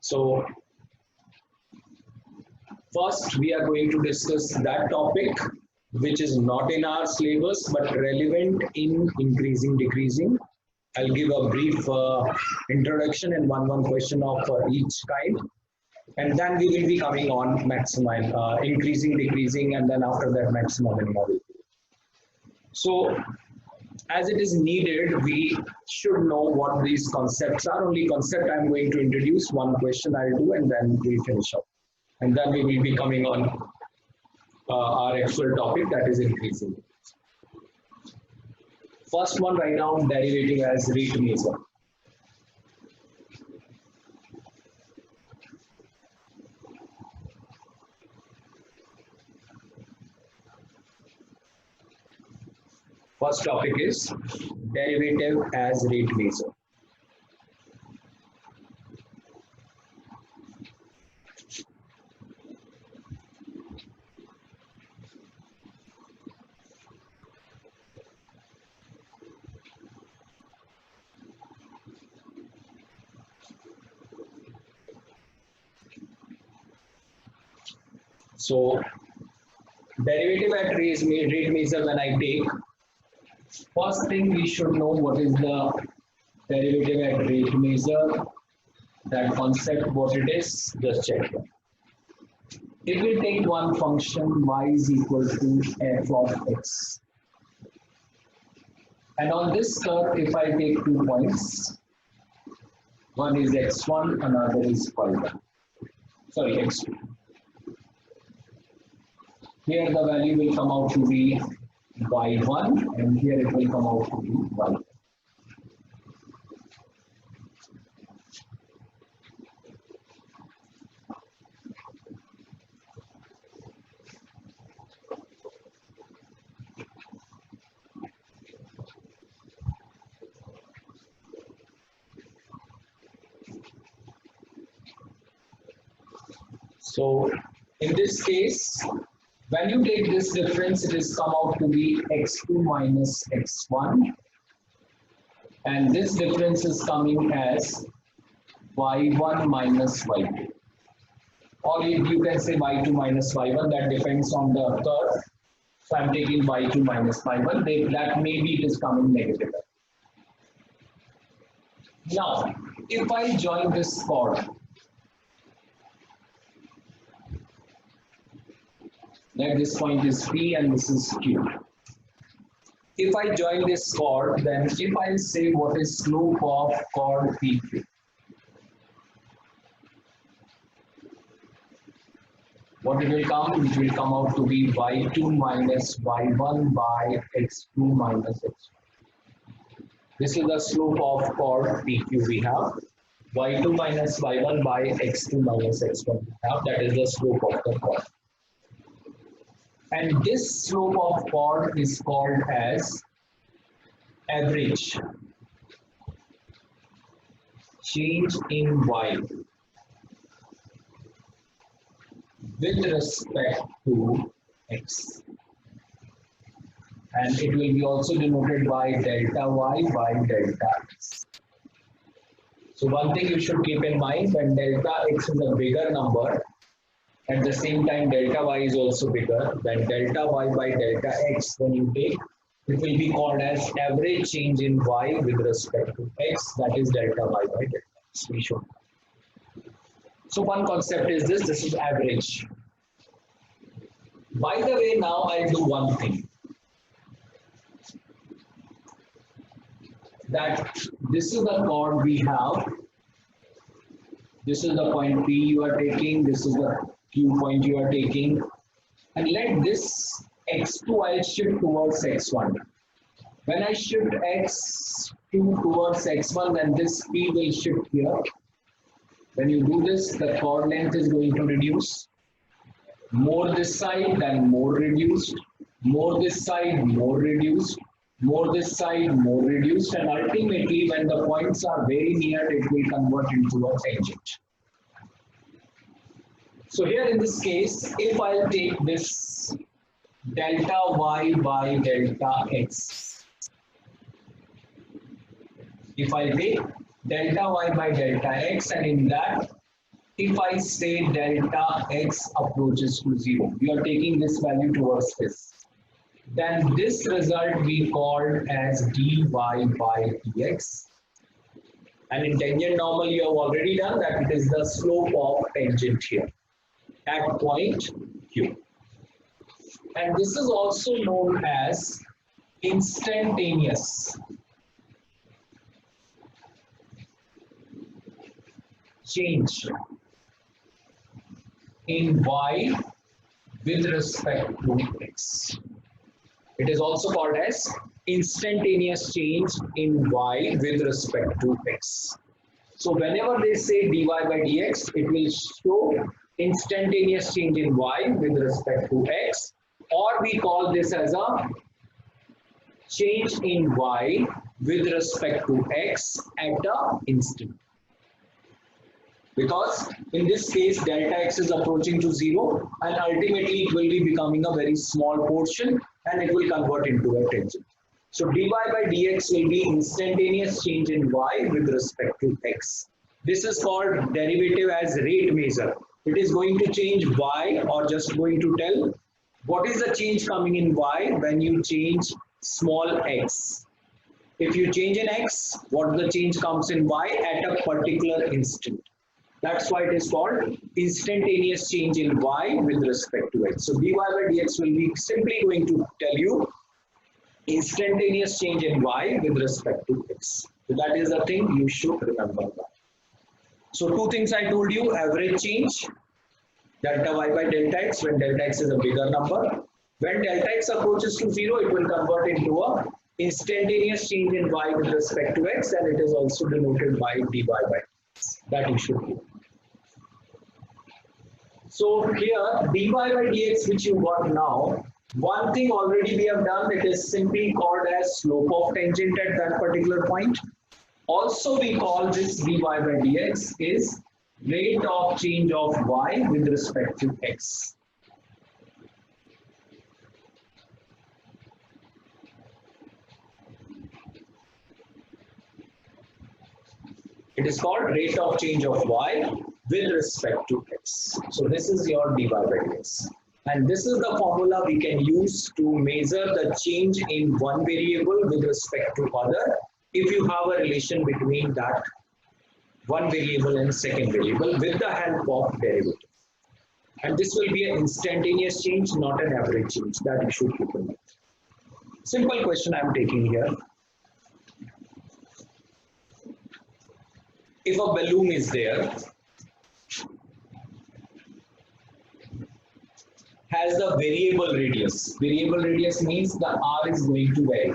So first we are going to discuss that topic which is not in our syllabus but relevant in increasing decreasing. I'll give a brief introduction and one question of each kind, and then we will be coming on maximum, increasing, decreasing, and then after that maximum and model. So as it is needed, we should know what these concepts are. Only concept I'm going to introduce, one question I'll do, and then we'll finish up. And then we will be coming on our actual topic, that is increasing. First one, write down derivative as rate measure. First topic is derivative as rate measure. So derivative at rate measure, when I take, first thing we should know what is the derivative at rate measure. That concept, what it is, just check it. It will take one function y is equal to f of x. And on this curve, if I take 2 points, one is x1, another is y1. Sorry, x2. Here the value will come out to be y1, and here it will come out to be y2. So in this case, when you take this difference, it is come out to be x2 minus x1, and this difference is coming as y1 minus y2, or you can say y2 minus y1, that depends on the curve. So I'm taking y2 minus y1, that maybe it is coming negative. Now, if I join this chord, that this point is P and this is Q. If I join this chord, then if I say what is slope of chord PQ, what it will come? It will come out to be y2 minus y1 by x2 minus x1. This is the slope of chord PQ we have. y2 minus y1 by x2 minus x1 we have. That is the slope of the chord. And this slope of chord is called as average change in y with respect to x. And it will be also denoted by delta y by delta x. So one thing you should keep in mind, when delta x is a bigger number, at the same time delta y is also bigger, then delta y by delta x, when you take, it will be called as average change in y with respect to x, that is delta y by delta x. We should. So one concept is this is average. By the way, now I'll do one thing. That this is the chord we have. This is the point P you are taking, this is the Q point you are taking, and let this x2 I'll shift towards x1. When I shift x2 towards x1, then this P will shift here. When you do this, the chord length is going to reduce. More this side, then more reduced. More this side, more reduced. More this side, more reduced. And ultimately, when the points are very near, it will convert into a tangent. So here in this case, if I take this delta y by delta x, if I take delta y by delta x, and in that if I say delta x approaches to 0, we are taking this value towards this, then this result we called as dy by dx. And in tangent normal, you have already done that. It is the slope of tangent here at point Q. And this is also known as instantaneous change in y with respect to x. It is also called as instantaneous change in y with respect to x. So whenever they say dy by dx, it will show instantaneous change in y with respect to x, or we call this as a change in y with respect to x at a instant. Because in this case, delta x is approaching to 0, and ultimately it will be becoming a very small portion and it will convert into a tangent. So dy by dx will be instantaneous change in y with respect to x. This is called derivative as rate measure. It is going to change y, or just going to tell what is the change coming in y when you change small x. If you change in x, what the change comes in y at a particular instant. That's why it is called instantaneous change in y with respect to x. So dy by dx will be simply going to tell you instantaneous change in y with respect to x. So that is the thing you should remember. So two things I told you: average change, delta y by delta x, when delta x is a bigger number. When delta x approaches to 0, it will convert into a instantaneous change in y with respect to x, and it is also denoted by dy by x. That you should know. So here dy by dx, which you got now, one thing already we have done, it is simply called as slope of tangent at that particular point. Also we call this dy by dx is rate of change of y with respect to x. It is called rate of change of y with respect to x. So this is your dy by dx. And this is the formula we can use to measure the change in one variable with respect to other, if you have a relation between that one variable and second variable with the help of derivative. And this will be an instantaneous change, not an average change. That you should keep in mind. Simple question I am taking here. If a balloon is there, has the variable radius. Variable radius means the r is going to vary.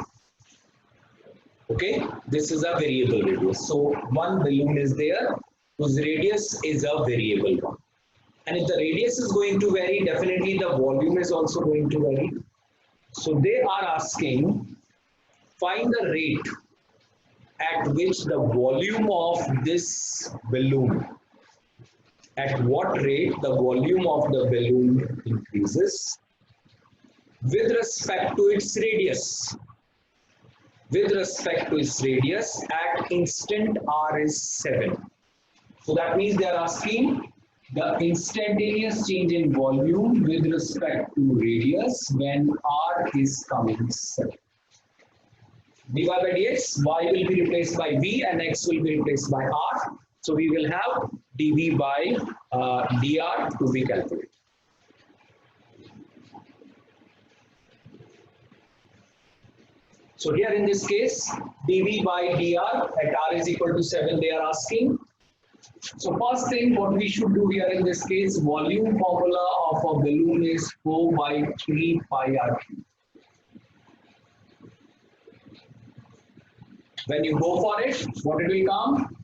Okay, this is a variable radius. So one balloon is there whose radius is a variable one. And if the radius is going to vary, definitely the volume is also going to vary. So they are asking, find the rate at which the volume of this balloon, at what rate the volume of the balloon increases with respect to its radius. With respect to its radius at instant r is 7. So that means they are asking the instantaneous change in volume with respect to radius when r is coming 7. dy by dx, y will be replaced by v and x will be replaced by r. So we will have dv by dr to be calculated. So here in this case, dv by dr at r is equal to 7 they are asking. So first thing what we should do here in this case, volume formula of a balloon is 4 by 3 pi r cube. When you go for it, what it will come?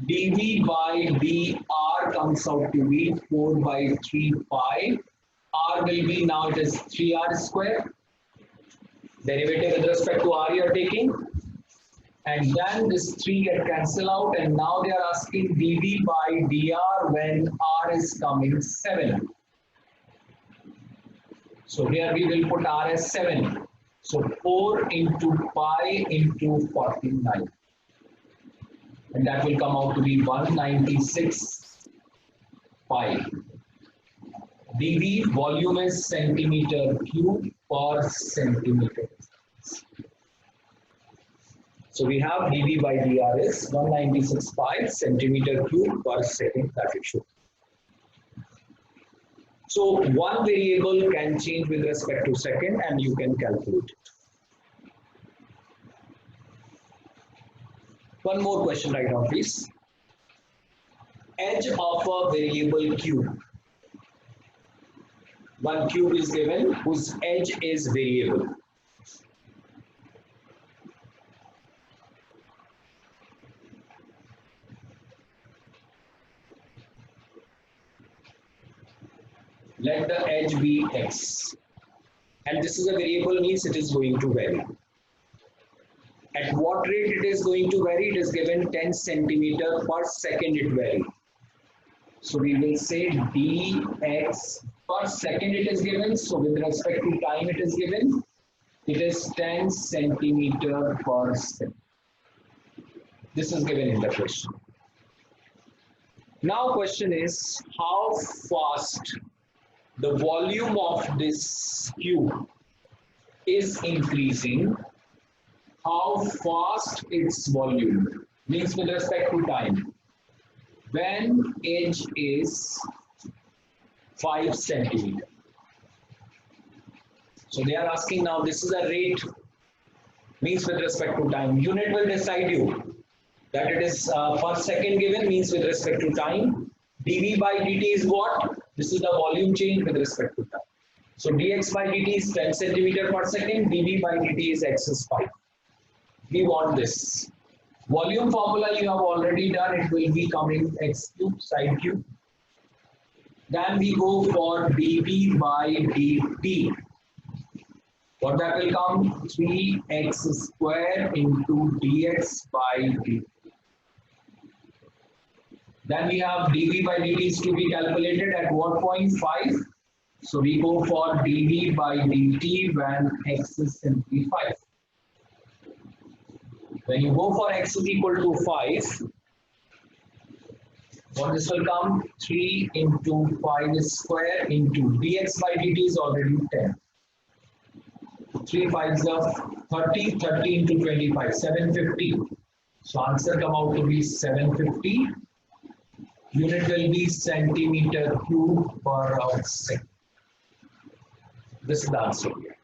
dv by dr comes out to be 4 by 3 pi. R will be, now it is 3r square. Derivative with respect to r you are taking. And then this 3 get cancelled out, and now they are asking dv by dr when r is coming 7. So here we will put r as 7. So 4 into pi into 49. And that will come out to be 196 pi. dV volume is centimeter cube per centimeter. So we have dV by dr is 196 pi centimeter cube per second that it should. So one variable can change with respect to second and you can calculate it. One more question right now, please. Edge of a variable cube. One cube is given whose edge is variable. Let the edge be x. And this is a variable, means it is going to vary. At what rate it is going to vary? It is given 10 centimeter per second it varies. So we will say dx per second it is given. So with respect to time it is given. It is 10 centimeter per second. This is given in the question. Now question is how fast the volume of this cube is increasing. How fast its volume means with respect to time. When edge is 5 centimeter. So they are asking now, this is a rate, means with respect to time. Unit will decide you that it is per second given, means with respect to time. dV by dt is what? This is the volume change with respect to time. So dx by dt is 10 centimeter per second, dV by dt is x is 5. We want this. Volume formula you have already done, it will be coming x cube, side cube. Then we go for dV by dt. What that will come? 3x square into dx by dt. Then we have dV by dt is to be calculated at what point? 5. So we go for dV by dt when x is simply 5. When you go for x is equal to 5, what this will come? 3 into 5 square into dx by dt is already 10. 3 5s are 30, 30 into 25, 750. So answer come out to be 750. Unit will be centimeter cube per second. This is the answer here.